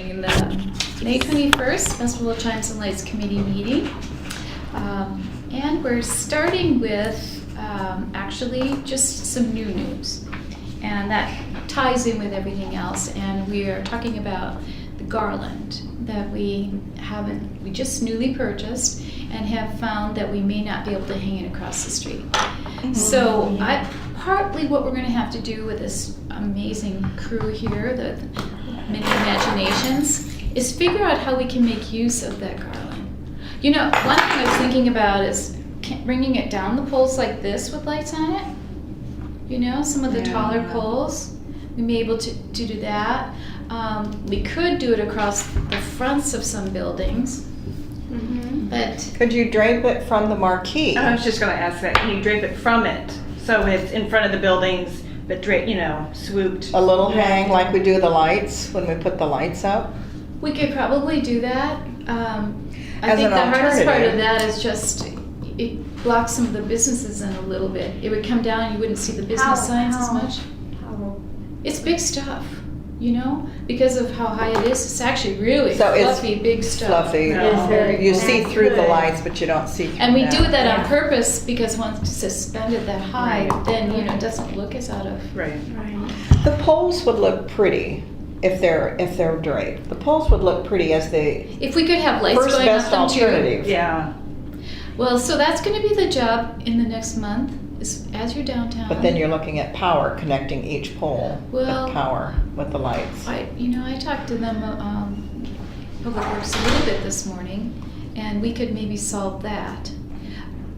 morning in the May 21st Festival of Chimes and Lights Committee meeting. And we're starting with actually just some new news. And that ties in with everything else. And we are talking about the garland that we just newly purchased and have found that we may not be able to hang it across the street. So partly what we're going to have to do with this amazing crew here, the many imaginations, is figure out how we can make use of that garland. You know, one thing I was thinking about is bringing it down the poles like this with lights on it. You know, some of the taller poles. We may be able to do that. We could do it across the fronts of some buildings. But could you drape it from the marquee? I was just going to ask that. Can you drape it from it so it's in front of the buildings, but swooped? A little hang like we do the lights when we put the lights up? we could probably do that. I think an the hardest part of alternative. that is just it blocks some of the businesses in a little bit. It would come down and you wouldn't see the business signs as much. It's big stuff, you know, because of how high it is. It's actually really So it's fluffy, big stuff. Fluffy. No. You see through the lights, but you don't see through And we that. do that on purpose because once it's suspended that high, then it doesn't look as out of. Right. The poles would look pretty if they're draped. The poles would look pretty as the If we could have lights first going up best them too. alternative. Yeah. Well, so that's going to be the job in the next month, is as you're downtown. But then you're looking at power, connecting each pole Well, with power with the lights. I talked to them, Public Works, a little bit this morning, and we could maybe solve that.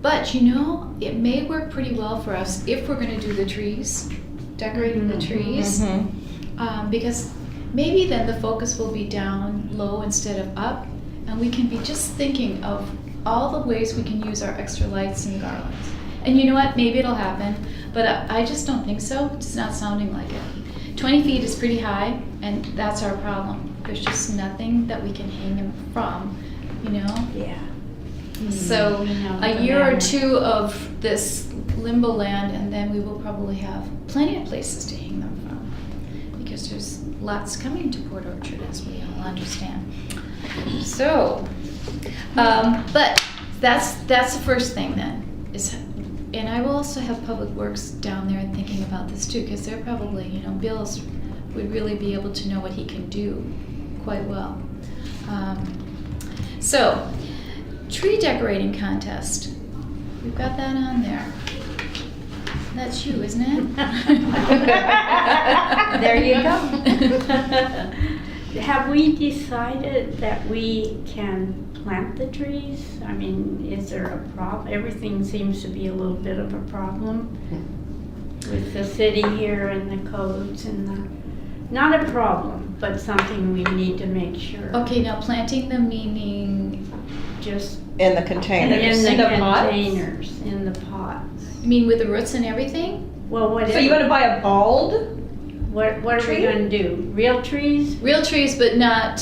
But it may work pretty well for us if we're going to do the trees, decorating the trees, because maybe then the focus will be down low instead of up, and we can be just thinking of all the ways we can use our extra lights and garlands. And you know what? Maybe it'll happen, but I just don't think so. It's not sounding like it. 20 feet is pretty high, and that's our problem. There's just nothing that we can hang them from, Yeah. So a year or two of this limbo land, and then we will probably have plenty of places to hang them from, because there's lots coming to Port Orchard, as we all understand. So, but that's the first thing then. And I will also have Public Works down there thinking about this too, because they're probably, Bill's would really be able to know what he can do quite well. So, tree decorating contest. We've got that on there. That's you, isn't it? There you go. Have we decided that we can plant the trees? I mean, is there a problem? Everything seems to be a little bit of a problem with the city here and the codes and not a problem, but something we need to make sure. Okay, now planting them meaning, Just In the containers. in the pots? containers, in the pots. you mean with the roots and everything? Well, what So you want to buy a bald? what are we tree? going to do? Real trees? Real trees, but not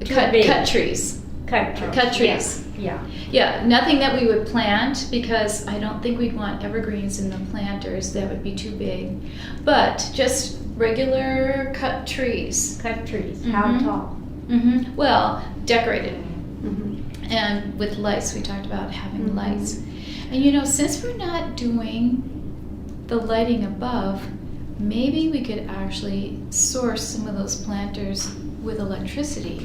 cut big. trees. Cut trees. Cut trees. Yeah. Yeah, nothing that we would plant, because I don't think we'd want evergreens in the planters. That would be too big. But just regular cut trees. Cut trees. How tall? Well, decorated. Mhm. And with lights, we talked about having lights. And since we're not doing the lighting above, maybe we could actually source some of those planters with electricity.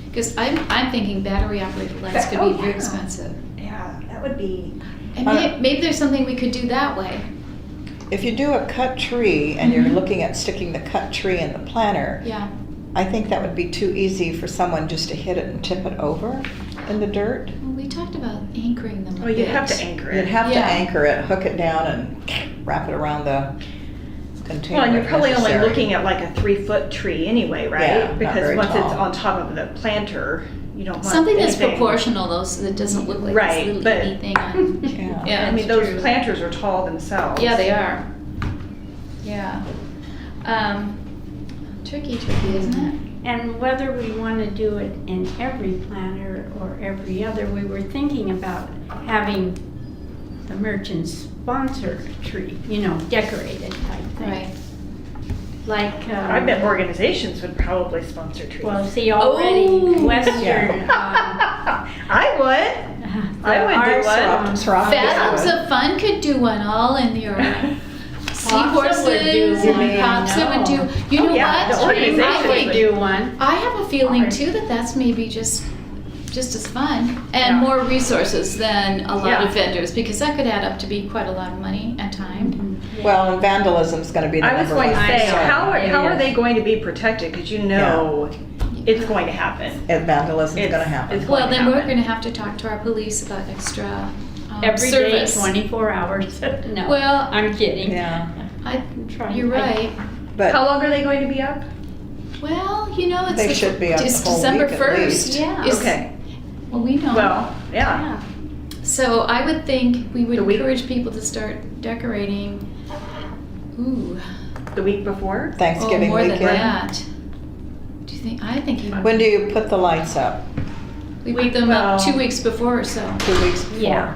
Because I'm thinking battery operated lights could be very expensive. Yeah, that would be. And maybe there's something we could do that way. If you do a cut tree and you're looking at sticking the cut tree in the planter, Yeah. I think that would be too easy for someone just to hit it and tip it over in the dirt. Well, we talked about anchoring them a Oh, bit. you have to anchor You'd it. have to Yeah. anchor it, hook it down, and wrap it around the container. Well, and you're if probably only necessary. looking at like a 3-foot tree anyway, right? Yeah, not Because very once it's tall. on top of the planter, you don't want Something that's anything. proportional, though, so that it doesn't look like Right, this little but- itty thing on. Yeah. Yeah, I mean, it's those true. planters are tall themselves. Yeah, they are. Yeah. Tricky, isn't it? And whether we want to do it in every planter or every other, we were thinking about having the merchants sponsor a tree, decorated type thing. Right. like. I bet organizations would probably sponsor trees. Well, see, already Oh. Western. I would. I would do one. Fathoms of Fun could do one all in your seahorses would do and one. Popsa would do. You know yeah, the what? organization I would think do one. I have a feeling Alright. too that that's maybe just as fun and Yeah. more resources than a lot Yeah. of vendors, because that could add up to be quite a lot of money and time. Well, and vandalism's gonna be the I was number going one to say, concern. how It are is. they going to be protected? Because you know it's going to happen. And vandalism's It's- gonna happen. it's- Well, going to then we're happen. going to have to talk to our police about extra Every day, service. 24 hours. No, Well, I'm kidding. Yeah, I'm trying. You're right. but How long are they going to be up? Well, you know, it's They the- should be up it's the whole December week at 1st. least. Yeah. is- Okay. Well, we know. Well, yeah. So I would think we would The week- encourage people to start decorating. Ooh, The week before? Thanksgiving more weekend. than that. Do you think? I think even When do you put the lights up? we put them up well- 2 weeks before or so. 2 weeks before? Yeah.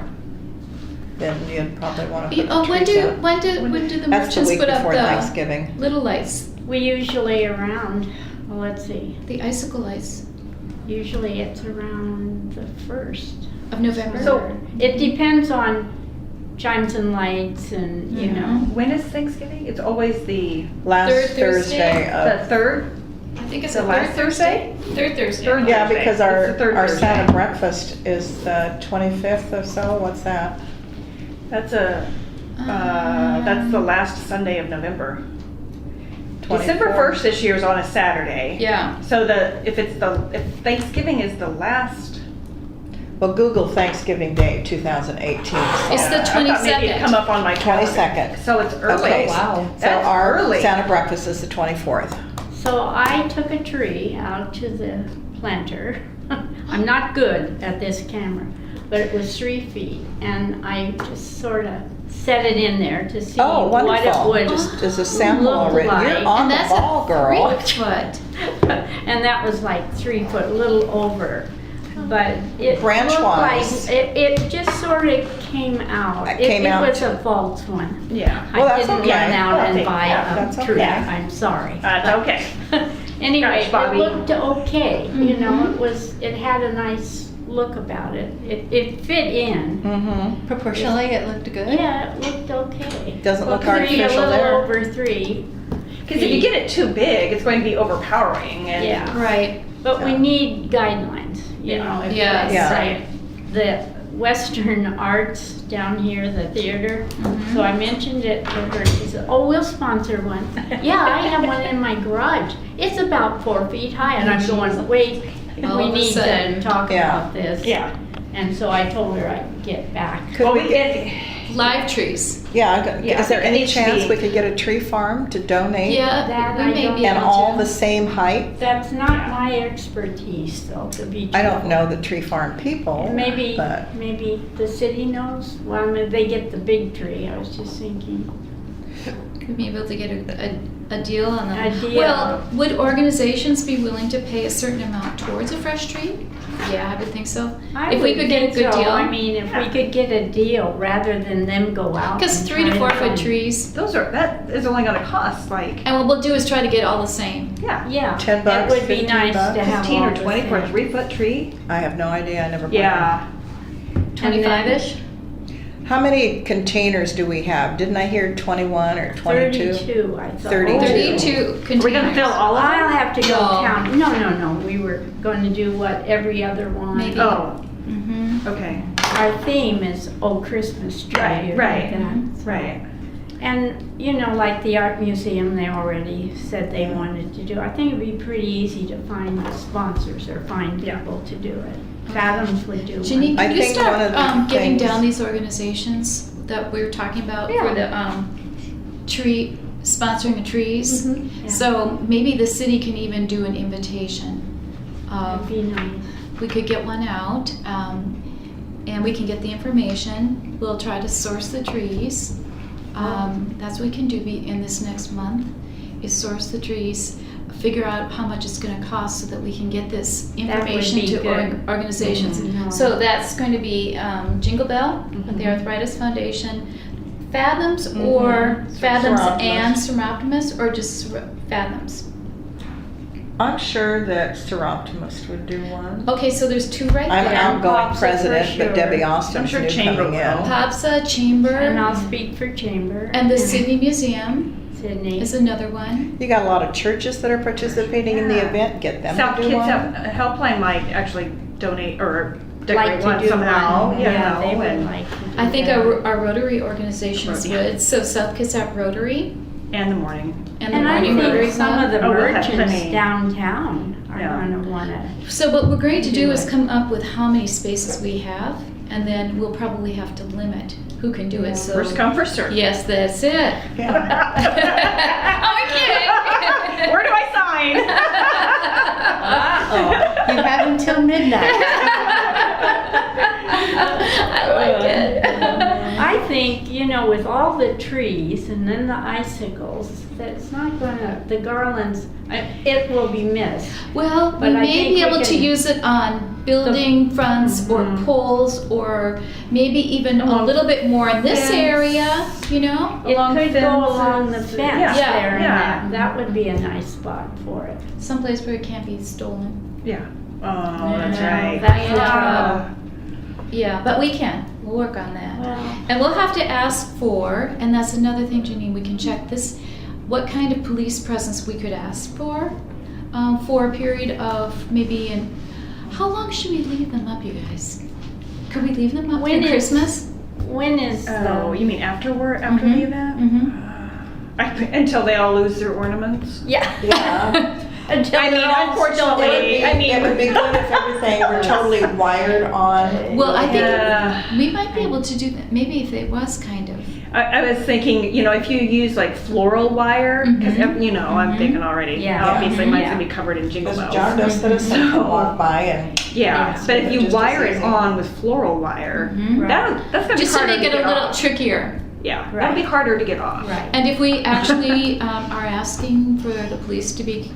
Then you'd probably wanna put the Oh, when trees do up. when do the That's the merchants week put up before the Thanksgiving. little lights, We usually around, well, let's see, the icicle lights usually it's around the 1st. of November? So- It depends on chimes and lights and, you know. When is Thanksgiving? It's always the Last Third Thursday Thursday? of. third? I think it's The the last third Thursday. Third Thursday. Third. Yeah, Thursday. because It's the third our Thursday. Santa breakfast is the 25th or so, what's that? That's that's the last Sunday of November. December 24th. 1st this year is on a Saturday. Yeah. So if Thanksgiving is the last. Well, Google Thanksgiving Day 2018. It's the I thought maybe it'd 22nd. come up on my calendar. 22nd. So it's early. Okay. wow. So That's our early. Santa breakfast is the 24th. So I took a tree out to the planter. I'm not good at this camera, but it was 3 feet, and I just sort of set it in there to see Oh, what it wonderful. would Just as a sample look already. like. You're on And the that's ball, a girl. 3 foot. And that was like 3 foot, a little over. But it Branch looked wise. like, it just sort of came out. It came out. It was a false one. Yeah. Well, I that's didn't okay. run out Well, and buy yeah, that's a tree. okay. I'm sorry. That's okay. Anyway, Gosh, Bobby. it looked okay, you know, Mhm. it had a nice look about it. It fit in. Mm-hmm. Proportionally, it looked good. Yeah, it looked okay. Doesn't look Well, 3, artificial a there. little over 3. Because if you get it too big, it's going to be overpowering. And Yeah. Right. But we Yeah. need guidelines, you Yeah. know. if Yes. it's Yeah. like the Western Arts down here, the theater. Mhm. So I mentioned it to her. She said, "Oh, we'll sponsor one." Yeah, I have one in my garage. It's about 4 feet high, and I'm going, wait, All we of a need to sudden. talk Yeah. about this. Yeah. And so I told her I'd get back. Could Well, we get, Live trees. yeah, Yeah, is there it any needs to chance be- we could get a tree farm to donate? Yeah, That we I may don't be And able all to. the same height? That's not my expertise, though, to be I don't truthful. know the tree farm people, Maybe, but maybe the city knows. Well, maybe they get the big tree. I was just thinking. We'd be able to get a deal on them. A deal. Well, would organizations be willing to pay a certain amount towards a fresh tree? Yeah, I would think so. If we would could get a think good so. deal. I mean, if we could get a deal rather than them go out. Because and 3 to try 4 foot find- trees, that is only going to cost like, and what we'll do is try to get all the same. yeah, Yeah. $10, It would be 15 nice bucks? to have 15 all or the 20 for a same. 3-foot tree. I have no idea, I never bought Yeah. 25-ish? one. How many containers do we have? Didn't I hear 21 or 22? 32, I thought. 32. 32 containers. Are we going to fill all of I'll them? have to go No. count. No. We were going to do what every other one. Maybe. Oh, Mm-hmm. okay. Our theme is "Oh Christmas Tree." Right, or right. like that. Right. And, you know, like the art museum, they already said they wanted to do. I think it'd be pretty easy to find sponsors or find Yeah. people to do it. Fathoms would do Jeannie, one. I can you think one start of the getting things- down these organizations that we were talking about Yeah. for the tree, sponsoring the trees? Mm-hmm. Yeah. So maybe the city can even do an invitation. That'd be nice. We could get one out, and we can get the information. We'll try to source the trees. That's what we can do in this next month, is source the trees, figure out how much it's gonna cost so that we can get this would information be to good. organizations. Mhm. So that's going to be Jingle Bell with the Mhm. Arthritis Foundation, Fathoms or Fathoms Seroptimus. and Seroptimus, or just Fathoms? I'm sure that Seroptimus would do one. Okay, so there's two right I'm there. outgoing Popsa for president, but sure. Debbie I'm Austin's sure new Chamber coming will. in. POPSA, Chamber, And I'll speak for Chamber. and the Sydney Museum Sydney. is another one. You got a lot of churches that are participating in the Yeah. event. Get them South to do Kids one. Helpline might actually donate or Like decorate to one do somehow. one. You Yeah, they know, would and, like to do I think that. our Rotary organizations Rotary. would. So South Kitsap Rotary and the morning. and the And I Morning Rotary think some Club. of the Oh, we'll have merchants plenty. downtown are Yeah. gonna wanna, So what we're going to do Do is it. come up with how many spaces we have, and then we'll probably have to limit who can do it. So First come, first serve. yes, that's it. Yeah. Oh, I'm kidding. Where do I sign? Uh-oh. You have until midnight. I like it. I think, with all the trees and then the icicles, that's not gonna, the garlands, it will be missed. Well, we But I may think be we able to can- use it on building fronts or Mhm. poles, or maybe even a Along little bit more in this fence. area, you know? It Along could go along the fences. fence Yeah. there, Yeah. and that would be a nice spot for it. Someplace where it can't be stolen. Yeah. Oh, that's Yeah, right. that's You know, not- Yeah, but we can. We'll work on that. Well, And we'll have to ask for, and that's another thing, Janine, we can check this, what kind of police presence we could ask for a period of maybe, how long should we leave them up, you guys? Could we leave them up When through is- Christmas? when is Oh, the, you mean after the Mhm. event? Mm-hmm. Until they all lose their ornaments? yeah. Yeah. Until I mean, they're all unfortunately, stolen. I mean- it would be good if everything were totally wired on. Well, I think Yeah. we might be able to do that, maybe if it was kind of. I was thinking, if you use like floral wire, because, Mhm. I'm Mhm. thinking already, Yeah. obviously Mhm. mine's Yeah. gonna be covered in jingle Because bells. John does put us So- walk by and. Yeah, Yeah. but if you Just as wire it easy. on with floral wire, Mhm. Right. that's gonna be Just to harder make it a get little off. trickier. Yeah, that'll be Right. harder to get off. Right. And if we actually are asking for the police to be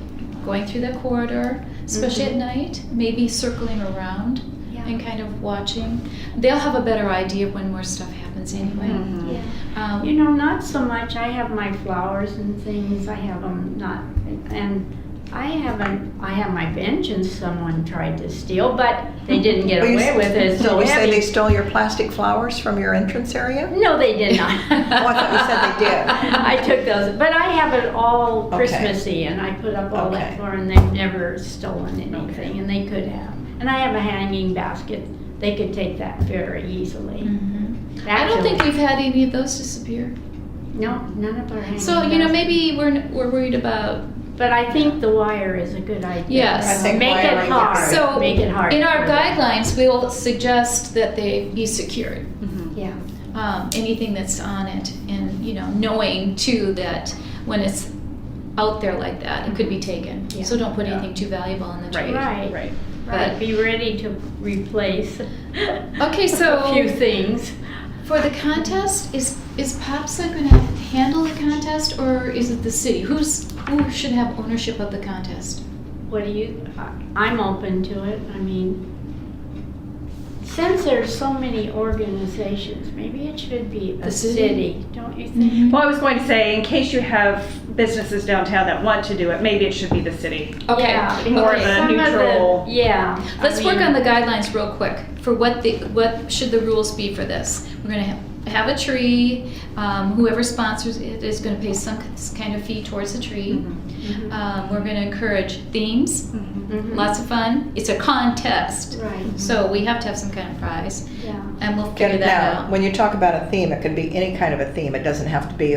going through that corridor, especially at night, maybe circling around Yeah. and kind of watching, they'll have a better idea of when more stuff happens anyway. Mhm. Yeah. Not so much, I have my flowers and things, I have them not, and I have my vengeance someone tried to steal, but they didn't get Well, you away with it, So so we say they heavy. stole your plastic flowers from your entrance area? No, they did not. Oh, I thought you said they did. I took those, but I have it all Okay. Christmassy, and I put up all Okay. that for, and they've never stolen anything, and they could have. And I have a hanging basket, they could take that very easily. Mhm. I don't think Actually, we've had any of those disappear. no, none of our hanging So, baskets. maybe we're worried about. But I think the wire is a good idea. Yes. I think Make wiring it is hard, great. So, make it hard. in our for them. guidelines, we'll suggest that they be secured. Mhm. Yeah, Anything that's on it, and knowing too that when it's out there like that, it could be taken. Yeah. So don't put Yeah. anything too valuable in the Right, tree. Right. right. right, be ready to replace Okay, so- a few things. For the contest, is POPSA going to handle the contest, or is it the city? Who should have ownership of the contest? What do you, I'm open to it, I mean, since there's so many organizations, maybe it should be The a city? city, don't you think? Well, I was going to say, in case you have businesses downtown that want to do it, maybe it should be the city. Okay. Yeah, More of okay. a Some neutral. Yeah. Let's I work mean, on the guidelines real quick for what should the rules be for this. We're going to have a tree. Whoever sponsors it is going to pay some kind of fee towards the tree. Mhm. We're going to encourage themes, Mhm. lots of fun. It's a contest, Right, so we have to have some kind of prize, yeah. and we'll Get figure it that down. out. When you talk about a theme, it could be any kind of a theme. It doesn't have to be.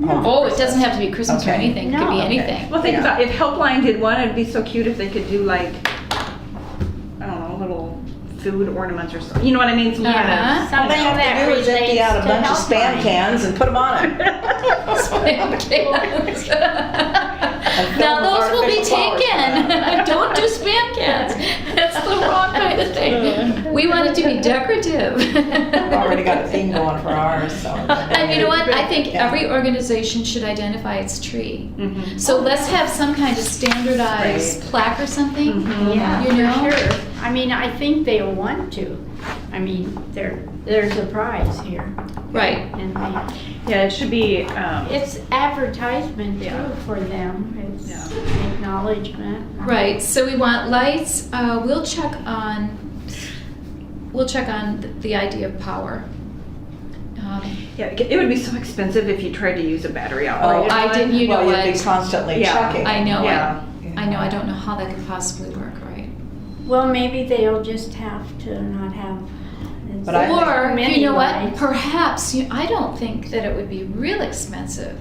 Oh, it doesn't have to be Christmas or Okay. anything. It could be No. Okay. anything. Well, think Yeah. about, if Helpline did one, it'd be so cute if they could do like, I don't know, little food ornaments or something. You know what I mean? Some kind Uh-huh. of. All they Something have that to do is empty out a relates to bunch of spam Helpline. cans and put them on it. Spam cans. fill Now them with those will be artificial flowers. taken. Don't do spam cans. That's the wrong kind of thing. We want it to be decorative. We've already got a theme going for ours, so. And you know what? I think Yeah. every organization should identify its tree. Mhm. So let's have some kind of standardized Right. plaque or something. Mhm. Yeah, You know? for sure. I mean, I think they'll want to. I mean, there's a prize here. Right. And Yeah, it should be, it's advertisement too Yeah. for them. It's Yeah. acknowledgement. Right, so we want lights, we'll check on the idea of power. yeah, it would be so expensive if you tried to use a battery Oh, operated I one. didn't, you know Well, you'd be what? constantly Yeah, checking. I know, Yeah. I don't know how that could possibly work, right? Well, maybe they'll just have to not have. But I think- Or, many you know what, lights. perhaps, I don't think that it would be real expensive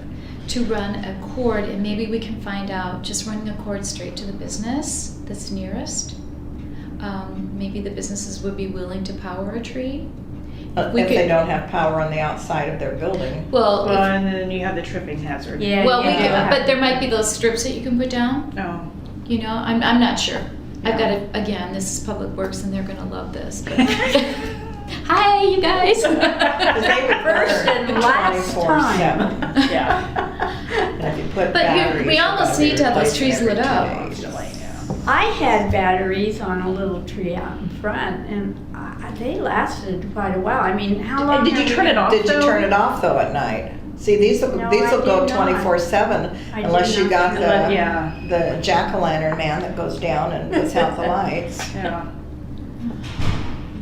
to run a cord, and maybe we can find out, just running a cord straight to the business that's nearest. Maybe the businesses would be willing to power a tree. We If they could- don't have power on the outside of their building. Well, Well, if- and then you have the tripping hazard. Yeah. well, we Yeah. could, but there might be those strips that you can put down. Oh. You know, I'm not sure. I've got Yeah. to, again, this is Public Works and they're gonna love this. But hi, you guys. They would First burn and last 24/7. Yeah. And if you put But batteries, we you're almost gonna be need to have those replacing trees lit every 2 up. days. I had batteries on a little tree out in front, and they lasted quite a while. I mean, how long? Did you have turn it off? Did you though? turn it off though at night? See, these will No, these I will go did not. 24/7 I did unless you not got do that. the Yeah. the jack-o'-lantern man that goes down and puts out the lights. Yeah.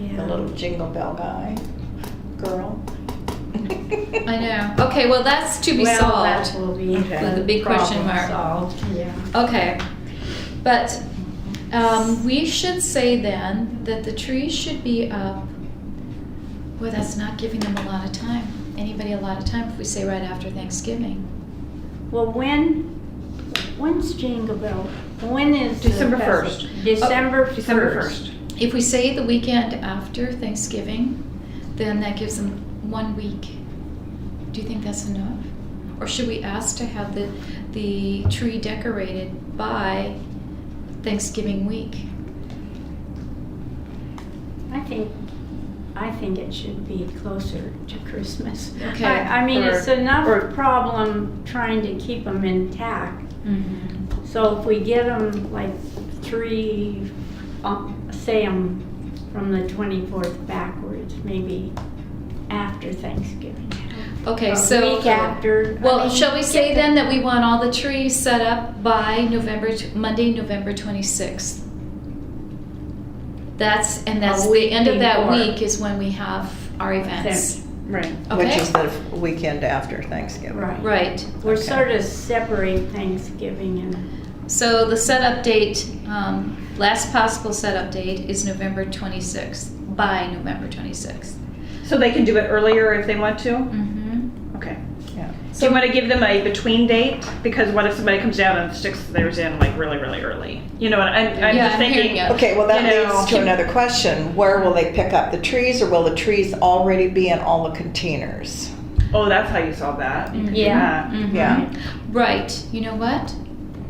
Yeah. The little jingle bell guy, girl. I know. Okay, well, that's to be Well, that solved. will be Okay. The big question problem mark. Solved, yeah. Okay, but we should say then that the trees should be up. Boy, that's not giving them a lot of time. Anybody a lot of time if we say right after Thanksgiving. Well, when's Jingle Bell? When is the December festival? 1st. December 1st. December 1st. If we say the weekend after Thanksgiving, then that gives them 1 week. Do you think that's enough? Or should we ask to have the tree decorated by Thanksgiving week? I think it should be closer to Christmas. Okay. I mean, it's enough or- problem trying to keep them intact. Mm-hmm. So if we get them like three, say them from the 24th backwards, maybe after Thanksgiving. Okay, A so. week after. I Well, mean, shall we say get then that we want all the trees set up by Monday, November 26th? That's A the week end of that before. week is when we have our events. Right. Okay? Which is the weekend after Thanksgiving. Right. Right. We're Okay. sort of separate Thanksgiving and, So the setup date, last possible setup date is November 26th, by November 26th. So they can do it earlier if they want to? Mm-hmm. Okay. Yeah. Do you want to give them a between date? Because what if somebody comes down and sticks theirs in like really, really early? You know what, I'm Yeah, just I'm hearing thinking. you. Okay, well, that You know, leads to another question. Where will they pick up the trees, or will the trees already be in all the containers? Oh, that's how you solve that. You could do Yeah. that. Mhm. Yeah. Right, you know what?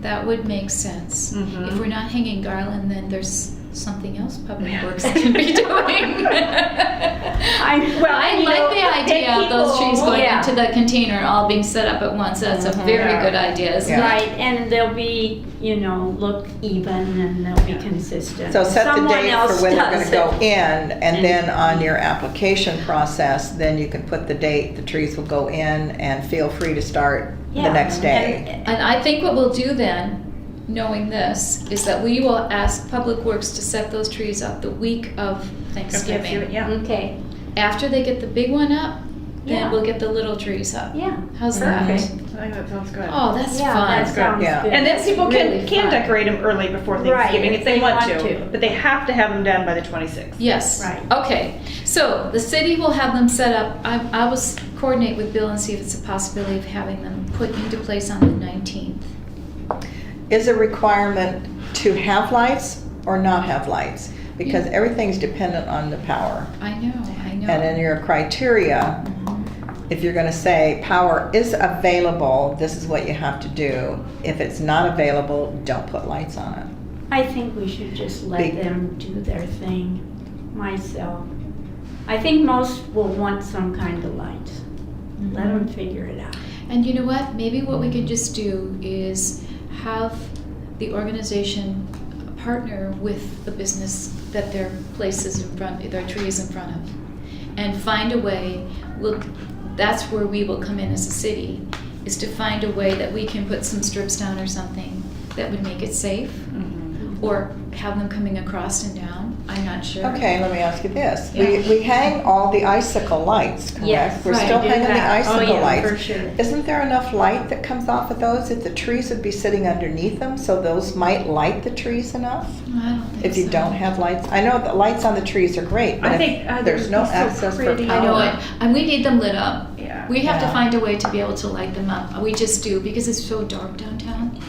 That would make sense. Mhm. If we're not hanging garland, then there's something else Public Yeah. Works can be doing. I you like know, the idea of those trees people- going yeah. into the container and all being set up at once. That's a Mhm. very Yeah. good idea, isn't Yeah. it? right, and they'll be, look even and they'll be consistent. So set the Someone date else for when they're does gonna go it. in, and then on your application process, then you can put the date the trees will go in, and feel free to start the Yeah, next day. And I think what we'll do then, knowing this, is that we will ask Public Works to set those trees up the week of Thanksgiving. Yeah. Okay, After they get the big one up, then Yeah. we'll get the little trees up. yeah. How's Perfect. that? I think that sounds good. Oh, that's Yeah, fun. that sounds Yeah. good. And then That's people really can fun. decorate them early before Right, Thanksgiving if if they they want want to. to. But they have to have them done by the 26th. Yes. Right. Okay. So the city will have them set up. I will coordinate with Bill and see if it's a possibility of having them put into place on the 19th. Is a requirement to have lights or not have lights? Because Yeah. everything's dependent on the power. I know. And in your criteria, if you're gonna say power is available, this is what you have to do. If it's not available, don't put lights on it. I think we should just let Big- them do their thing, myself. I think most will want some kind of lights. Let them figure it out. And you know what? Maybe what we could just do is have the organization partner with the business that their place is in front, their tree is in front of, and find a way. That's where we will come in as a city, is to find a way that we can put some strips down or something that would make it safe, or have them coming across and down. I'm not sure. Okay, let me ask you this. Yeah. We hang all the icicle lights, correct? Yes, We're right, still do hanging the that. Oh, icicle yeah, lights. for sure. Isn't there enough light that comes off of those that the trees would be sitting underneath them, so those might light the trees enough? I don't think If you so. don't have lights, I know the lights on the trees are great, but I think, if there's no they'd be so access for pretty. power. I know it, and we need them lit up. Yeah. We have to Yeah. find a way to be able to light them up. We just do, because it's so dark downtown.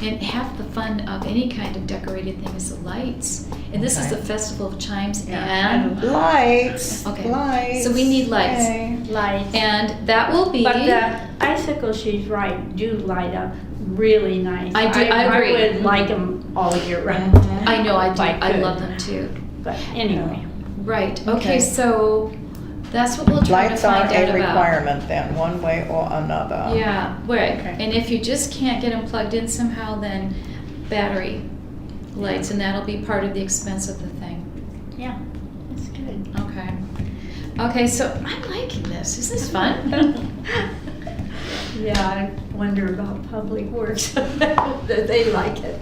And half the fun of any kind of decorated thing is the lights. And this is Okay. the Festival of Chimes, Yeah, and Lights, Okay. lights. So we need lights. Yay. Lights. and that will be. But the icicles, she's right, do light up really nice. I do- I agree. I would like them all year round. Mhm. I know, I If do. I could. love them too. But anyway, Right. Okay. Okay. So that's what we'll try Lights to find are out a about. requirement then, one way or another. Yeah. Right. Okay. And if you just can't get them plugged in somehow, then battery lights, and that'll be part of the expense of the thing. yeah, that's good. Okay. Okay. So I'm liking this. Is this fun? Yeah, I wonder about Public Works, that they like it.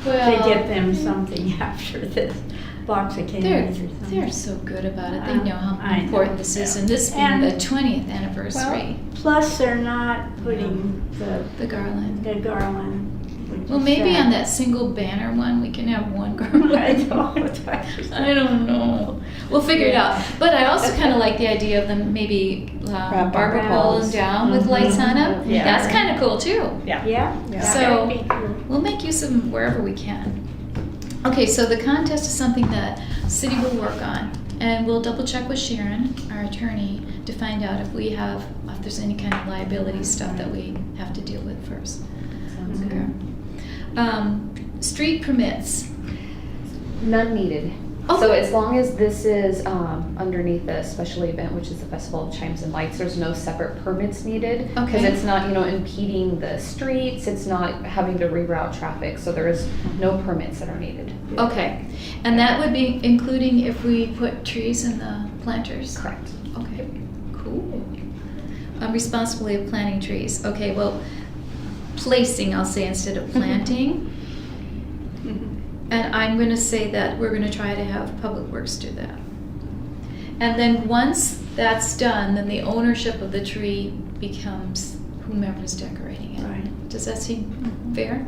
Well, They get them something after this box of They're, candies or something. they're so good about it. They know how I know. important this is, and this being And- the 20th anniversary. Plus, they're not putting The garland. the garland. which Well, is maybe sad. on that single banner one, we can have one I garland. know. I don't know. We'll figure it out. But I also kind of like the idea of them maybe Wrap Barbara around. pulling them down with lights on them. Yeah. That's kind of cool too. Yeah. Yeah. Yeah. So- that would be cool. We'll make use of them wherever we can. Okay, so the contest is something that city will work on, and we'll double check with Sharon, our attorney, to find out if there's any kind of liability stuff that we have to deal with first. Sounds Okay. good. Street permits. None needed. Oh. So as long as this is underneath the special event, which is the Festival of Chimes and Lights, there's no separate permits needed. Because Okay. it's not, impeding the streets, it's not having to reroute traffic, so there is no permits that are needed. Okay, and that would be including if we put trees in the planters? Correct. Okay, cool. Responsibility of planting trees. Okay, well, placing, I'll say, instead of planting. And I'm going to say that we're going to try to have Public Works do that. And then once that's done, then the ownership of the tree becomes whomever's decorating it. Right. Does that seem fair?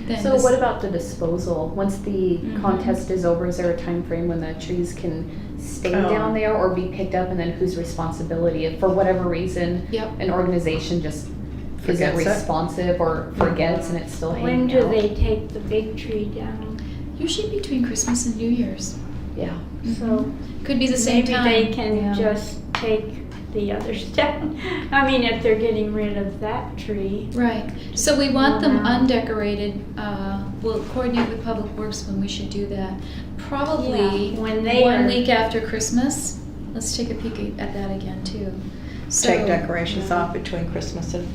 Then So this- what about the disposal? Once the Mhm. contest is over, is there a time frame when the trees can stay Oh. down there or be picked up, and then whose responsibility? If for whatever reason, Yep. an organization just isn't Forgets it. responsive or forgets and it's still When hanging do out. they take the big tree down? Usually between Christmas and New Year's. Yeah. So Could be the same maybe time. they can Yeah. just take the others down. I mean, if they're getting rid of that tree. Right, so we want them Yeah. undecorated, we'll coordinate with Public Works when we should do that. Probably Yeah, when they one are- week after Christmas, let's take a peek at that again too. So- Take decorations off between Christmas and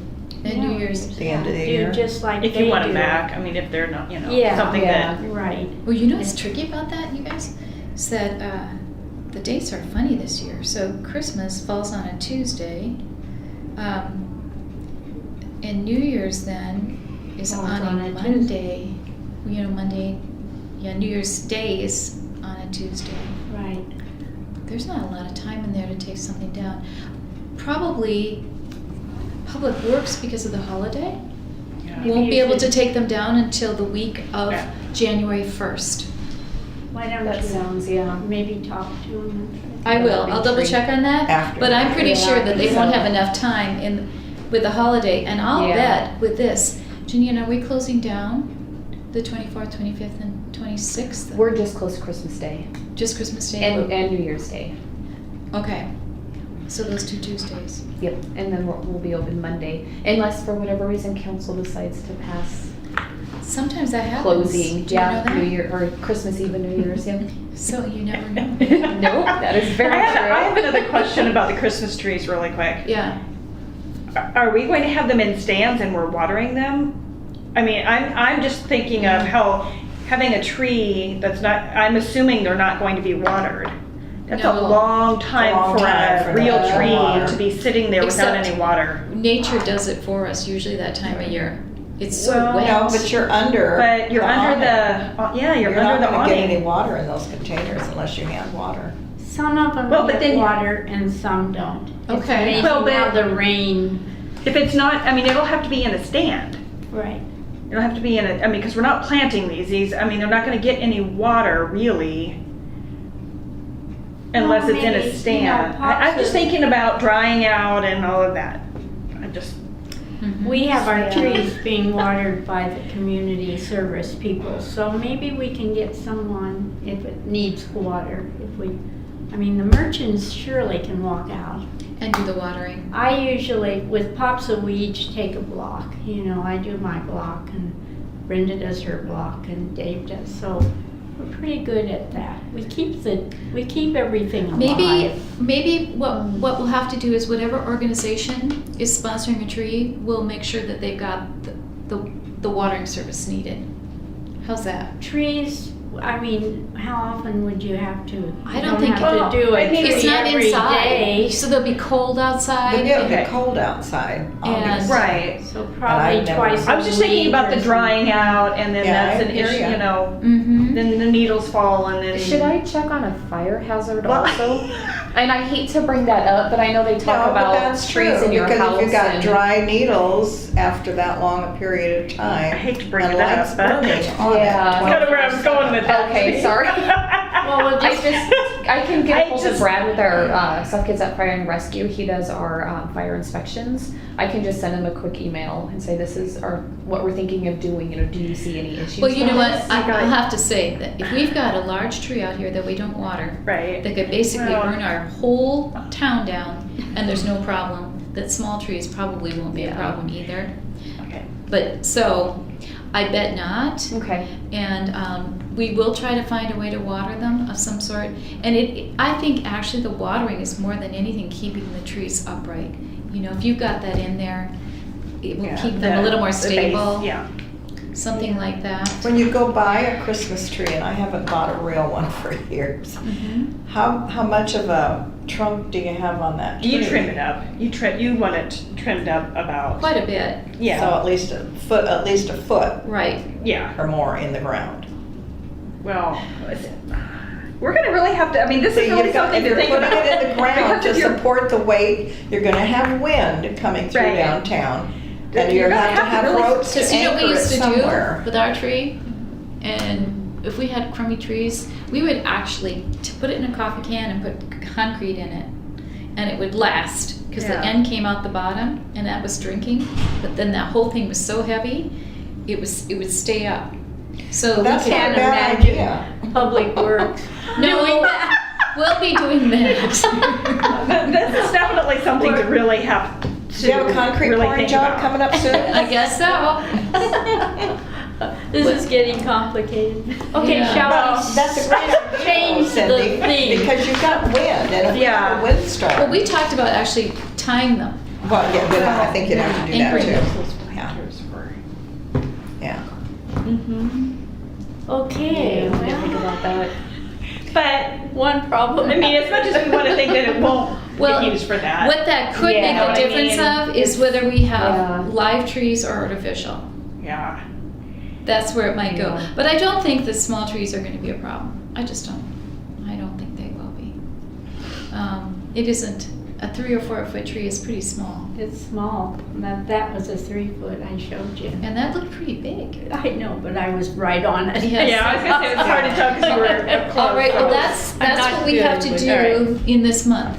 And New Year's. the end of the Do year. just like If they you want them do. back, I mean, if they're not, Yeah. something Yeah. that, Right. Well, you know what's tricky about that, you guys? Is that the dates are funny this year. So Christmas falls on a Tuesday, and New Year's then is Falls on on a a Monday. Monday, New Year's Day is on a Tuesday. Right. There's not a lot of time in there to take something down. Probably Public Works, because of the holiday, Maybe won't you be able to should- take them down until the week of Yeah. January 1st. Why don't That you sounds, yeah. maybe talk to them? I will. I'll double check on that. After. But I'm pretty Yeah, sure that they so- won't have enough time with the holiday. And I'll Yeah. bet with this, Janine, are we closing down the 24th, 25th, and 26th? We're just close to Christmas Day Just Christmas Day? and New Year's Day. Okay. So those 2 Tuesdays. Yep, and then we'll be open Monday, unless for whatever reason council decides to pass Sometimes that happens. closing. Do you know that? New Year or Christmas Eve and New Year's. Yep. So you never know. Nope, that is very I true. have another question about the Christmas trees really quick. Yeah. Are we going to have them in stands and we're watering them? I mean, I'm just thinking of how having a tree that's not, I'm assuming they're not going to be watered. That's a No. long time Long for time a for real that tree water. to be sitting there without Except- any water. Nature does it for us usually that time of year. It's so Well, wet. No, but you're under. But you're under awning. yeah, you're You're under not the gonna get any awning. water in those containers unless you hand water. Some of them Well, but get then- water and some don't. It's Okay. amazing Well, but- how the rain, If it's not, I mean, it'll have to be in a stand. right. It'll have to be in a, I mean, because we're not planting these, I mean, they're not gonna get any water really unless Well, it's in maybe, a you stand. know, I'm just pots thinking about drying out and all of that. I just, Mhm. We have our Yeah. trees being watered by the community service people, so maybe we can get someone if it needs water, I mean, the merchants surely can walk out. And do the watering. I usually, with Popsa, we each take a block, you know, I do my block and Brenda does her block and Dave does, so we're pretty good at that. We keep everything alive. Maybe what we'll have to do is whatever organization is sponsoring a tree, we'll make sure that they've got the watering service needed. How's that? Trees, I mean, how often would you have to? I You don't think have to do I a mean, tree It's not every inside, day. so they'll be cold outside. It'll Okay. be cold outside, And- obviously. right. So probably I've never- twice a week. I was just thinking about the or drying out and then Yeah, that's I an hear issue, ya. you know, Mm-hmm. then the needles fall and then. Should I check on a fire hazard Well- also? And I hate to bring that up, but I know they talk No, but about that's trees true, in your because house. if you've got and- dry needles after that long a period of time. I hate to bring and it up, light's but- burning on it. Yeah. That's kind of where I was going with that. Okay, sorry. Well, we'll I just, can get I hold of just- Brad with our South Kids at Fire and Rescue. He does our fire inspections. I can just send him a quick email and say this is what we're thinking of doing. You know, do you see any issues? Well, you with know what, this? I'll have to say that if we've got a large tree out here that we don't water, Right. that could basically Well- burn our whole town down, and there's no problem, that small trees probably won't be a Yeah. problem either. Okay. But, so, I bet not, Okay. and we will try to find a way to water them of some sort. And I think actually the watering is more than anything keeping the trees upright. You know, if you've got that in there, it will Yeah, keep them a little more the base, stable, Yeah. something like that. When you go buy a Christmas tree, and I haven't bought a real one for years, Mhm. how much of a trunk do you have on that tree? You trim it up. You want it trimmed up about. Quite a bit, Yeah. So at least a foot right. Yeah. or more in the ground. Well, we're gonna really have to, I mean, this So is really you've got, something if to you're think putting about. it in the ground Because to if you're- support the weight, you're gonna have wind coming through Right. downtown. You're And you're gonna gonna have to have really- ropes to Because you know what we anchor it used to somewhere. do with our tree? And if we had crummy trees, we would actually put it in a coffee can and put concrete in it. And it would last, because the Yeah. end came out the bottom, and that was drinking. But then that whole thing was so heavy, it would stay up. So That's we not a can't bad imagine. idea. Public Works. No, we'll be doing that. This is definitely something to really have to Do you have a concrete really pouring think job about. coming up soon? I guess so. This is getting complicated. Okay, Yeah. shall Well, we that's a great change the Cindy, theme? because you've got wind, and if you Yeah. have a windstorm. Well, we talked about actually tying them. Well, yeah, but I think you'd have to do that Anchoring too. them. Those Yeah. planters for. Yeah. Mm-hmm. Okay, Yeah, we didn't think well, about that. But, one problem. I mean, as much as we want to think that it won't Well, get used for that. What that could Yeah. make Know a what I difference mean? of is whether we have Yeah. live trees or artificial. Yeah. That's where it might go. Yeah. But I don't think the small trees are gonna be a problem. I just don't. I don't think they will be. It isn't, a 3 or 4 foot tree is pretty small. It's small. That was a 3 foot I showed you. And that looked pretty big. I know, but I was right on it. Yes. Yeah, I was gonna say, it's hard to tell because you were up close. All right, well, so- that's not what we have to good, do but- in this month,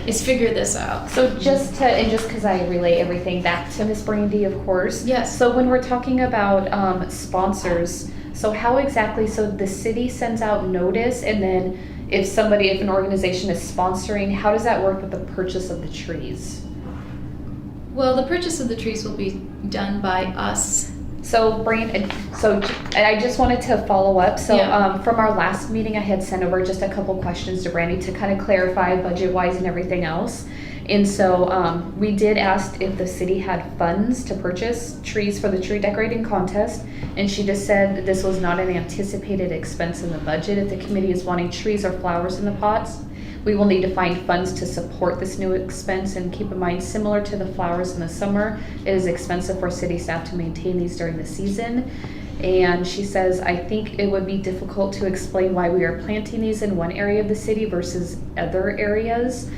is figure this out. So just because I relay everything back to Miss Brandy, of course. Yes. So when we're talking about sponsors, so how exactly? So the city sends out notice, and then if an organization is sponsoring, how does that work with the purchase of the trees? Well, the purchase of the trees will be done by us So Brandon, I just wanted to follow up. So Yeah. from our last meeting, I had sent over just a couple questions to Brandy to kind of clarify budget-wise and everything else. And so we did ask if the city had funds to purchase trees for the tree decorating contest. And she just said that this was not an anticipated expense in the budget. If the committee is wanting trees or flowers in the pots, we will need to find funds to support this new expense. And keep in mind, similar to the flowers in the summer, it is expensive for city staff to maintain these during the season. And she says, I think it would be difficult to explain why we are planting these in one area of the city versus other areas.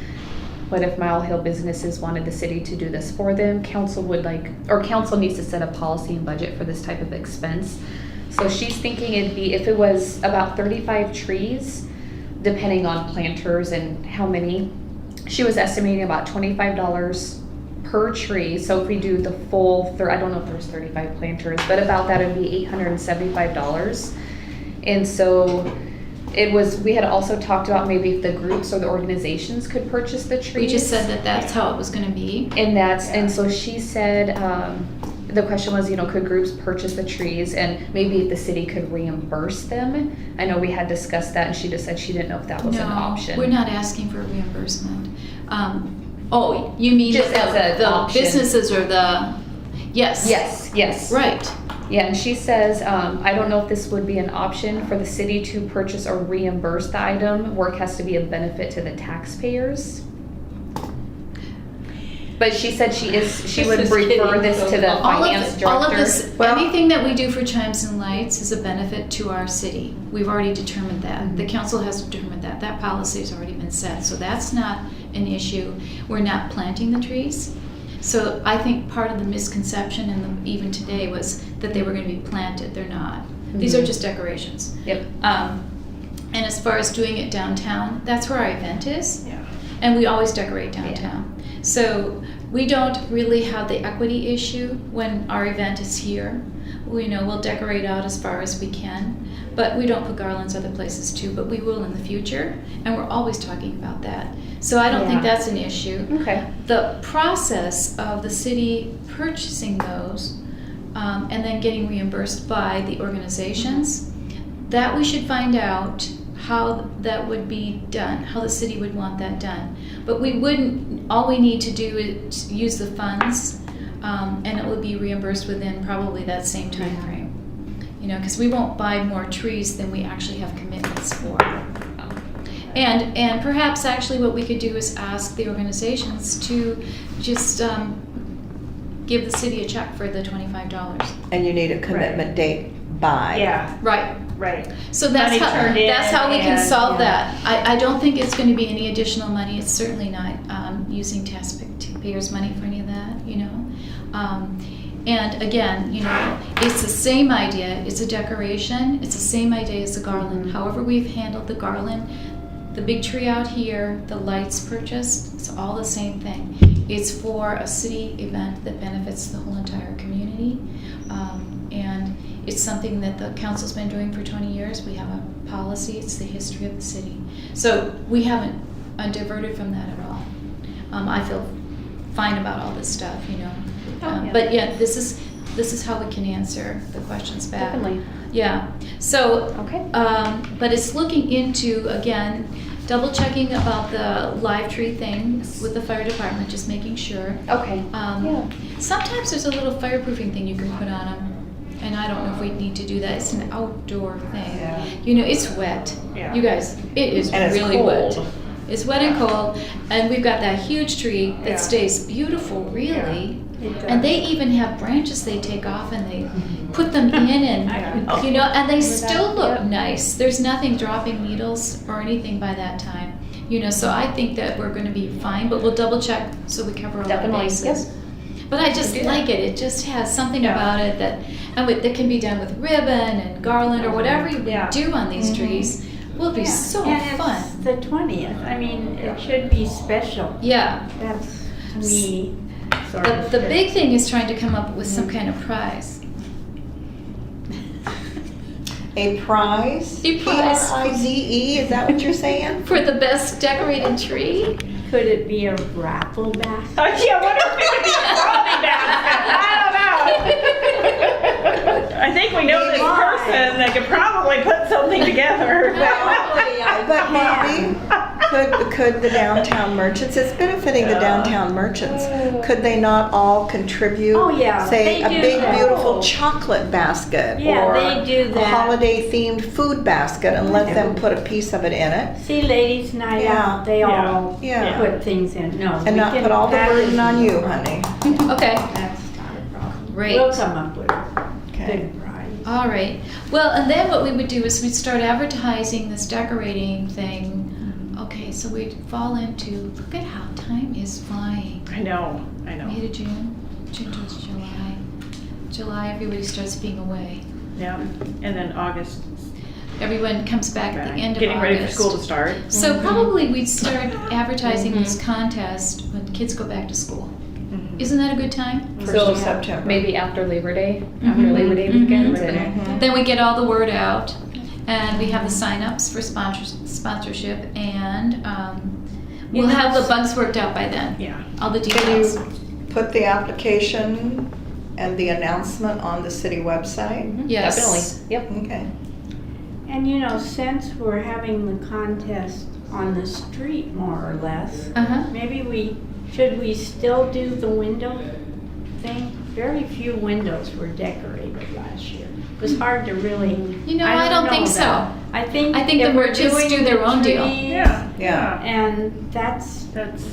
But if Mile Hill businesses wanted the city to do this for them, council needs to set a policy and budget for this type of expense. So she's thinking it'd be, if it was about 35 trees, depending on planters and how many, she was estimating about $25 per tree. So if we do the full, I don't know if there's 35 planters, but about that would be $875. And so we had also talked about maybe if the groups or the organizations could purchase the trees. We just said that that's how it was gonna be. And so she said, the question was, could groups purchase the trees, and maybe if the city could reimburse them. I know we had discussed that, and she just said she didn't know if that was an option. We're not asking for reimbursement. Oh, you mean Just as an option. Businesses or the, yes. Yes. Right. Yeah, and she says, I don't know if this would be an option for the city to purchase or reimburse the item. Work has to be a benefit to the taxpayers. But she said she would refer this to the finance director. All of this, anything that we do for Chimes and Lights is a benefit to our city. We've already determined that. Mm-hmm. The council has determined that. That policy has already been set. So that's not an issue. We're not planting the trees. So I think part of the misconception, and even today, was that they were going to be planted. They're not. Mm-hmm. These are just decorations. Yep. And as far as doing it downtown, that's where our event is. Yeah. And we always decorate downtown. Yeah. So we don't really have the equity issue when our event is here. We'll decorate out as far as we can, but we don't put garlands other places too, but we will in the future, and we're always talking about that. So I don't think that's an issue. Okay. The process of the city purchasing those and then getting reimbursed by the organizations, that we should find out how that would be done, how the city would want that done. But all we need to do is use the funds, and it would be reimbursed within probably that same time frame. Because we won't buy more trees than we actually have commitments for. And perhaps actually what we could do is ask the organizations to just give the city a check for the $25. And you need a commitment date by. Yeah. Right. So Money turned in, that's how we can and, solve that. I don't think it's going to be any additional money. It's certainly not using taxpayers' money for any of that, And again, it's the same idea. It's a decoration. It's the same idea as the garland. Mm-hmm. However we've handled the garland, the big tree out here, the lights purchased, it's all the same thing. It's for a city event that benefits the whole entire community. And it's something that the council's been doing for 20 years. We have a policy. It's the history of the city. So we haven't diverted from that at all. I feel fine about all this stuff, But yeah, this is how we can answer the questions back. Definitely. Yeah. So. Okay. But it's looking into, again, double checking about the live tree thing with the fire department, just making sure. Okay. Sometimes there's a little fireproofing thing you can put on them. And I don't know if we need to do that. It's an outdoor thing. Yeah. It's wet. Yeah. You guys, it is and really it's wet. It's wet and cold. And we've got that huge tree that stays beautiful, really. And they even have branches they take off and they put them in and, and they still look nice. There's nothing dropping needles or anything by that time. So I think that we're going to be fine, but we'll double check so we cover all our bases. Yes. But I just like it. It just has something about it that can be done with ribbon and garland or whatever you do on these trees. Will be so and fun. It's the 20th. I mean, it should be special. Yeah. That's, to me, sort But of the big thing is trying to come up with some kind of prize. A prize? A prize. Prize, is that what you're saying? For the best decorated tree? Could it be a raffle basket? Oh, yeah, what if it would be a brownie basket? I don't know. I think we know this person that could probably put something together. But maybe, could the downtown merchants, it's benefiting the downtown merchants, could they not all contribute? Oh, yeah, Say, they a do big, that. beautiful chocolate basket? Yeah, or they do a that. holiday-themed food basket, and let them put a piece of it in it? See, ladies' night Yeah. out, they all Yeah. put things in. No, And we not can- put all the that burden isn't on a you, problem. honey. Okay, That's not a problem. Great. We'll come up with a Okay. good prize. all right. Well, and then what we would do is we'd start advertising this decorating thing. Okay, so we'd fall into, look at how time is flying. I know. May to June, June to July. July, everybody starts being away. Yeah, and then August. Everyone comes back at the end of Getting August. ready for school to start. So probably we'd start advertising this contest when kids go back to school. Isn't that a good time? First So of September. maybe after Labor Day, Mhm. Labor Day Mhm. weekend. Labor Day. And Then we get all the word out, and we have the sign-ups for sponsorship, and we'll have the bugs worked out by then. Yeah. All the Can details. you put the application and the announcement on the city website? Yes. Definitely. Yep. Okay. And you know, since we're having the contest on the street more or less, Uh-huh. maybe should we still do the window thing? Very few windows were decorated last year. It was hard to really. You know, I don't think know that. so. I think I think if the we're merchants doing do their the own deal. trees, Yeah. And that's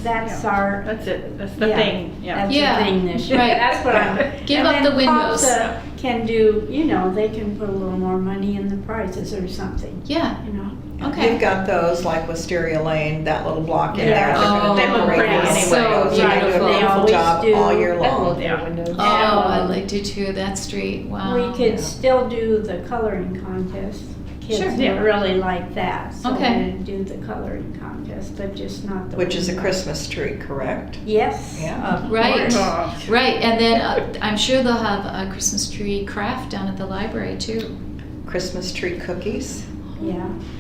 That's our. That's it. That's the Yeah. thing. Yeah. That's Yeah, the thing this year. right. That's what I'm. Give and up then the windows. POPSA can do, you know, they can put a little more money in the prizes or something, Yeah, you know. okay. You've got those like Wisteria Lane, that little block in Yeah. there. They're gonna Oh, they look decorate pretty it anyway. So Those are gonna do a beautiful. beautiful They job always all do. year I love long. their Yeah. windows. Oh, I like to too, that street, wow. We could still do the coloring contest. Kids Sure. would Yeah. really like that, so Okay. we'd do the coloring contest, but just not the. Which is a window. Christmas tree, correct? Yes. Yeah. of Right. course. Oh. Right, and then I'm sure they'll have a Christmas tree craft down at the library too. Christmas tree cookies, Yeah.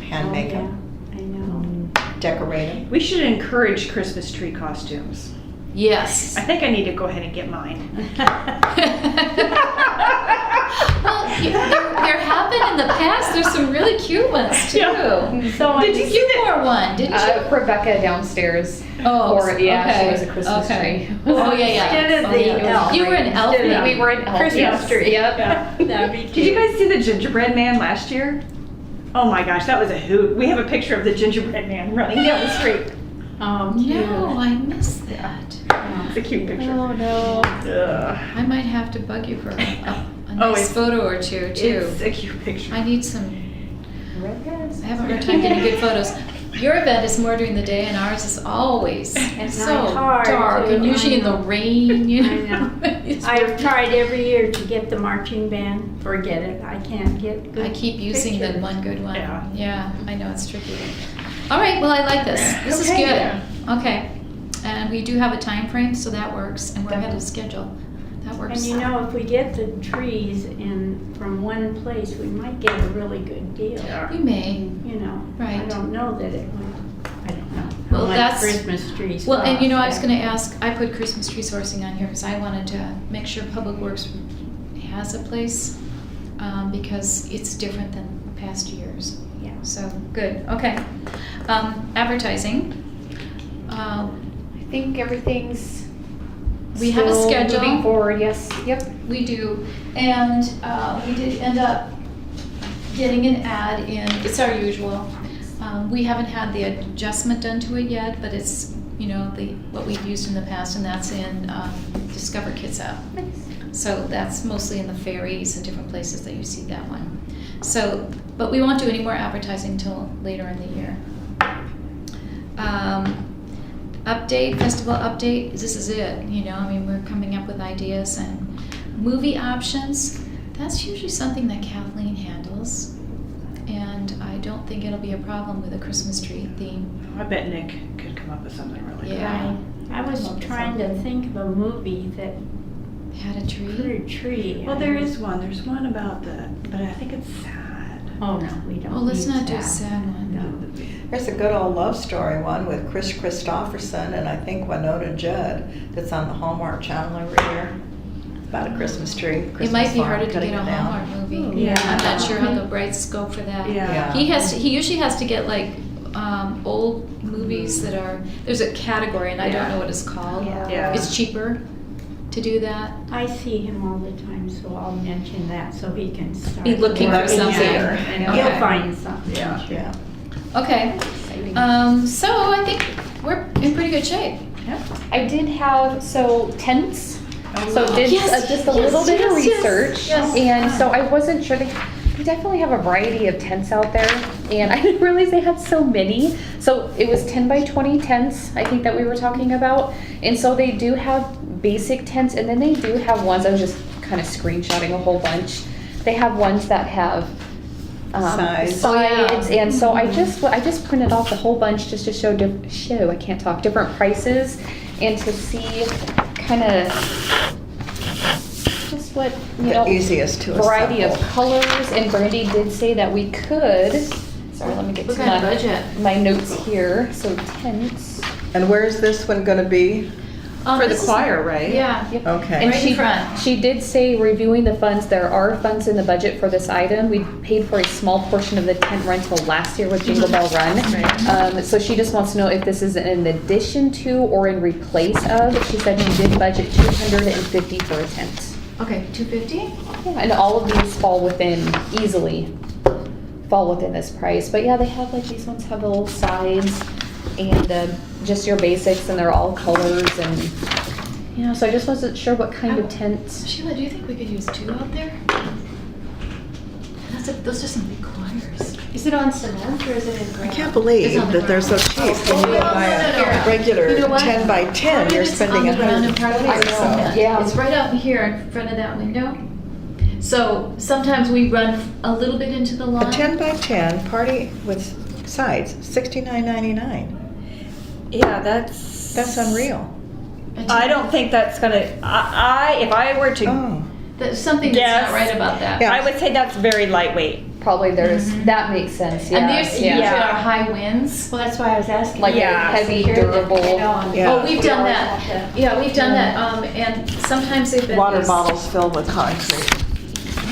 hand Oh, make yeah. them, I know. decorate them. We should encourage Christmas tree costumes. Yes. I think I need to go ahead and get mine. Well, there have been in the past, there's some really cute ones too. Yeah. So Did you wore one, didn't you? Rebecca downstairs. Oh, or, yeah, okay. she was a Christmas Okay. tree. Oh, yeah, yeah. Instead of Oh, the yeah. elf. You were an elf. Instead of- We were an elf. Christmas yes. tree. Yep. That'd be cute. Did you guys see the gingerbread man last year? Oh my gosh, that was a hoot. We have a picture of the gingerbread man running down the street. Oh, cute. No, I missed that. It's a cute picture. Oh no. Ugh. I might have to bug you for a Oh, nice it's- photo or two too. It's a cute picture. I need some, I haven't had time getting good photos. Your event is more during the day and ours is always At so night, hard dark to- and usually in the I know. rain, you know. I know. It's I've tried every year to get the marching band. Forget it. I can't get good I keep using the pictures. one good one. Yeah. I know it's tricky. All right, well, I like this. This is Okay. good. Okay. And we do have a time frame, so that works, and we're ahead of schedule. That And works. you know, if we get the trees in from one place, we might get a really good deal. Yeah. We may. You know, I Right. don't know that it would. I don't know Well, how much that's- Christmas trees. Well, and you know, I was cost. gonna ask, I put Christmas tree sourcing on here because I wanted to make sure Public Works has a place, because it's different than past years. Yeah. So, good, okay. Advertising. I think everything's. We have a still schedule. Moving forward, yes. Yep. We do, and we did end up getting an ad in, it's our usual. We haven't had the adjustment done to it yet, but it's, you know, what we've used in the past, and that's in Discover Kids App. So that's mostly in the ferries and different places that you see that one. So, but we won't do any more advertising until later in the year. Update, festival update, this is it, you know, I mean, we're coming up with ideas and movie options. That's usually something that Kathleen handles, and I don't think it'll be a problem with a Christmas tree theme. I bet Nick could come up with something really Yeah. I was trying to think of a movie that Had a put tree? a tree. cool. Well, there is one. There's one about but I think it's sad. Oh no, we don't. Oh, let's need not do a that. sad one. No. There's a good old love story one with Chris Christopherson and I think Winona Judd that's on the Hallmark Channel every year. about a Christmas tree. It might Christmas be farm, harder to cutting get a it down. Hallmark movie. Yeah. I'm not sure how the rights go for that. Yeah. He usually has to get like old movies that are, there's a category and I don't Yeah. know what it's called. Yeah. It's cheaper to do that. I see him all the time, so I'll mention that so he can start. Be looking for working something. there, and Okay. he'll find something. Yeah. Yeah. Okay, Exciting. so I think we're in pretty good shape. I did have, so tents. So did Yes, just a yes, little bit of yes, yes, research, yes. and so I wasn't sure. They definitely have a variety of tents out there, and I didn't realize they had so many. So it was 10 by 20 tents, I think that we were talking about, and so they do have basic tents, and then they do have ones. I was just kind of screenshotting a whole bunch. They have ones that have Sides. Oh, yeah. sides, and so I just printed off a whole bunch just to show I can't talk, different prices, and to see kind of just what The easiest to variety of assemble. colors. And Brandy did say that we could. Sorry, let me get What to kind of budget? my notes here. So tents. And where's this one gonna be? For the This is- choir, right? Yeah. Yep. Okay. And Right in front. she did say, reviewing the funds, there are funds in the budget for this item. We paid for a small portion of the tent rental last year with Jingle Bell Run. So she just wants to know if this is in addition to or in replace of. She said she did budget $250 for a tent. Okay, 250? Yeah, and all of these easily fall within this price. But yeah, they have like these ones have the little sides and just your basics, and they're all colors, and so I just wasn't sure what kind of tents. Sheila, do you think we could use 2 out there? Those are some big choirs. Is it on cement or is it in I ground? can't believe It's on the that they're so ground. cheap. When you Oh, buy no. a regular You know what? 10 by 10, Part of you're it's spending on the ground and part of $100. it's I know, cement. yeah. It's right out here in front of that window. So sometimes we run a little bit into the lawn. A 10 by 10 party with sides, $69.99. Yeah, that's. That's unreal. I don't think that's gonna, if I were to, Oh. There's something that's Yes. not right about that. Yeah. I would say that's very lightweight. Probably that makes sense. Yeah. And there's usually Yeah. our high winds. Well, that's why I was asking. Like Yeah. a heavy, Secure that, durable. you know, and- Yeah. Oh, we've done We that. always have to- Yeah, we've done that. And sometimes they've been Water these- bottles filled with concrete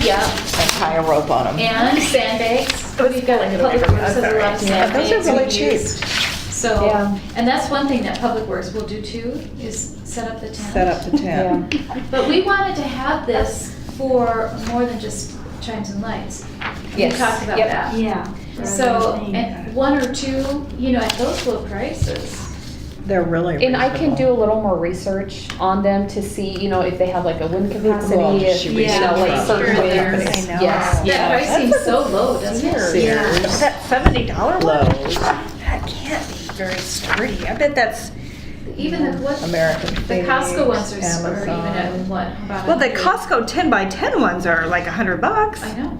Yeah. and tie a rope on them. And sandbags. We've got like Public Works has a lot of Yeah, sandbags. those are really we cheap. used. So, Yeah. and that's one thing that Public Works will do too, is set up the tent. Set up the tent. Yeah. But we wanted to have this for more than just chimes and lights. Yes. We talked about Yep. that. Yeah. So, and 1 or 2, at those low prices. They're really And I can do a reasonable. little more research on them to see, if they have like a wind capacity, Well, if, she like certain Sure, winds. there's- I know. Yes, That yeah. price seems so low, doesn't it? Sears, That $70 one? Lowe's, That can't be very sturdy. I bet that's, Even the, what, American the Phoenix, Costco ones are even Amazon. at what, about well, the 100? Costco 10 by 10 ones are like $100. I know,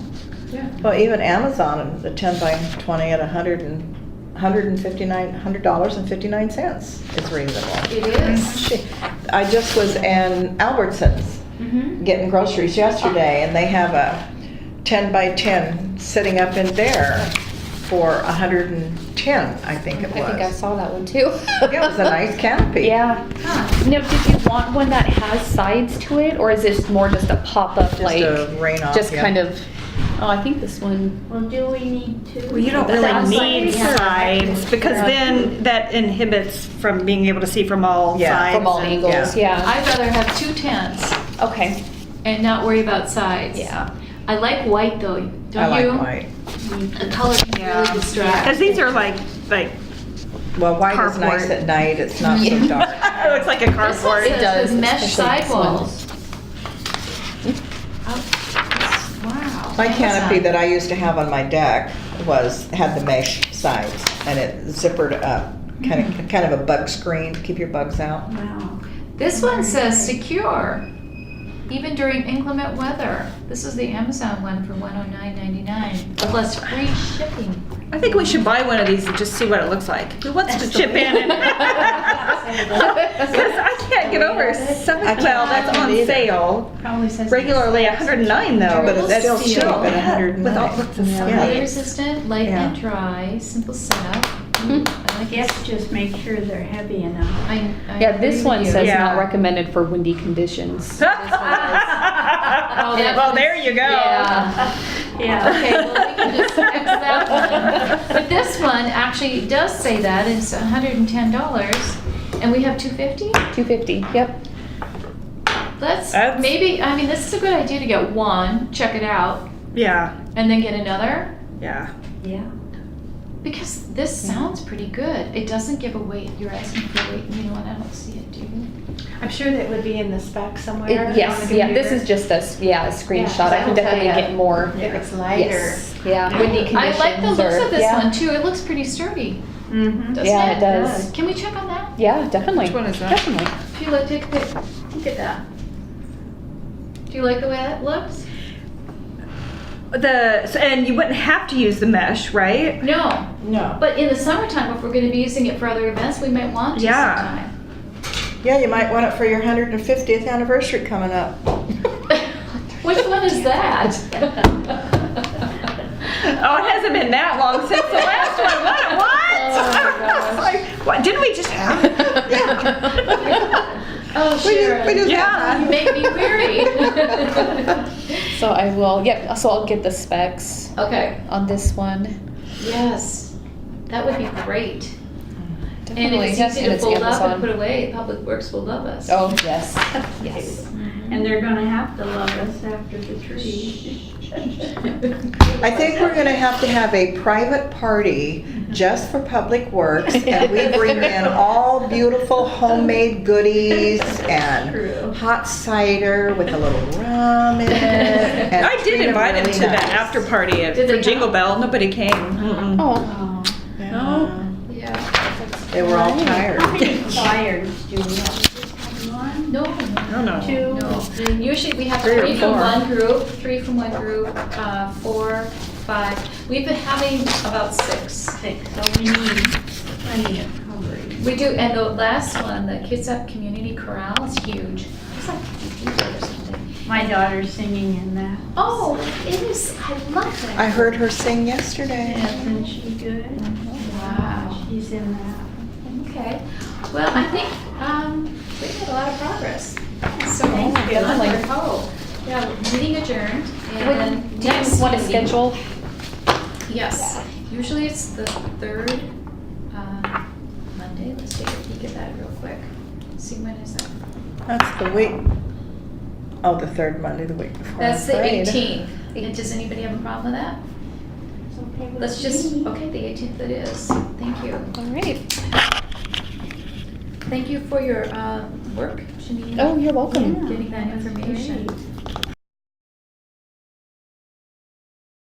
yeah. Well, even Amazon, the 10 by 20 at $159 is reasonable. It is. I just was in Albertsons Mm-hmm. getting groceries yesterday, and they have a 10 by 10 sitting up in there for 110, I think it I think I was. saw that one too. It was a nice canopy. Yeah. Huh. Now, did you want one that has sides to it, or is this more just a pop-up, Just like, a rain off. just yeah. kind of, oh, I think this one, Well, do we need to? Well, you don't That's really outside. need Yeah. sides because Yeah. then that inhibits from being able to see from all Yeah. sides. from all and- angles, yeah. I'd rather have 2 tents Okay, and not worry about sides. yeah. I like white though, don't I you? like white. The color can Yeah. really distract. Because these are like Well, white is nice Cardboard. at night, it's not so dark. it looks like a This cardboard. one It does, says mesh especially this one. sidewalls. Oh, wow. My canopy Amazon. that I used to have on my deck had the mesh sides, and it zippered up, kind of a bug screen to keep your bugs out. Wow. This one says secure, even during inclement weather. This is the Amazon one for $109.99 plus free shipping. I think we should buy one of these and just see what it looks like. Who wants to chip in? Because I can't get over well, that's on sale. Probably says. Regularly $109 though. But it's still cheap Steel. at $109. With all sorts of Yeah. stuff. Weather resistant, light Yeah. and dry, simple setup. I like Guess just make sure they're heavy enough. I Yeah, this agree one with you. says Yeah. not recommended for windy conditions. This one is- Well, there you go. Yeah. Yeah. Okay, well, we can just X that one. But this one actually does say that, it's $110, and we have 250? 250, yep. Let's, That's- maybe, I mean, this is a good idea to get one, check it out, Yeah, and then get another, yeah. Yeah. because this sounds pretty good. It doesn't give away, you're asking for weight, you know what, I don't see it, do you? I'm sure that would be in the spec somewhere. on Yes, the yeah, this computer. is just a screenshot. I can that'll tell definitely ya get more. If it's light Yes, yeah, windy conditions. I like the looks or- of this yeah. one too, it looks pretty sturdy, Mm-hmm. doesn't it? Yeah, it does. Can we check on that? Yeah, definitely. Which one is that? Definitely. If you look, take a pic, look at that. Do you like the way that looks? And you wouldn't have to use the mesh, right? No, No. but in the summertime, if we're gonna be using it for other events, we might want to Yeah. sometime. Yeah, you might want it for your 150th anniversary coming up. Which one is that? Oh, it hasn't been that long since the last one. What? It's like, what? Didn't we just have it? Oh, We Sharon, just Yeah. you make me weary. So I will, yep, so I'll get the specs Okay, on this one. yes, that would be great. And Definitely. if it's Yes, easy and to it's fold up and Amazon. put away, Public Works will love us. Oh, yes, yes. And they're gonna have to love us after the tree. I think we're gonna have to have a private party just for Public Works, and we bring in all beautiful homemade goodies True. and hot cider with a little rum in it. and I did treat 'em invite him really to the nice. after party Did for they Jingle come? Bell. Nobody came. Mm-mm. Oh, Oh. Yeah. Yeah. They were all tired. How many choirs do we have? Just one? No, No, no. Two? no. Usually we have 3 or 3 from 4. one group, 3 from one group, 4, 5. We've been having about 6. Six, so we need plenty of coverage. We do, and the last one, the Kids Up Community Chorale is huge. It's like 50 people or something. My daughter's singing in that. Oh, it is, I love that. I heard her sing yesterday. Isn't she good? Wow. She's in that. Okay, well, I think, we made a lot of progress. So thank you. definitely. Oh, yeah, meeting adjourned, and Would- then do you next want to meeting- schedule? Yes, usually it's the 3rd Monday. Let's take a peek at that real quick. See, when is that? That's the week. Oh, the third Monday, the week before. That's the Parade. 18th. And does anybody have a problem with that? It's okay with Let's just, me. okay, the 18th it is. Thank you. All right. Thank you for your work, Janine. Oh, you're welcome. Yeah, Getting that that's information. great.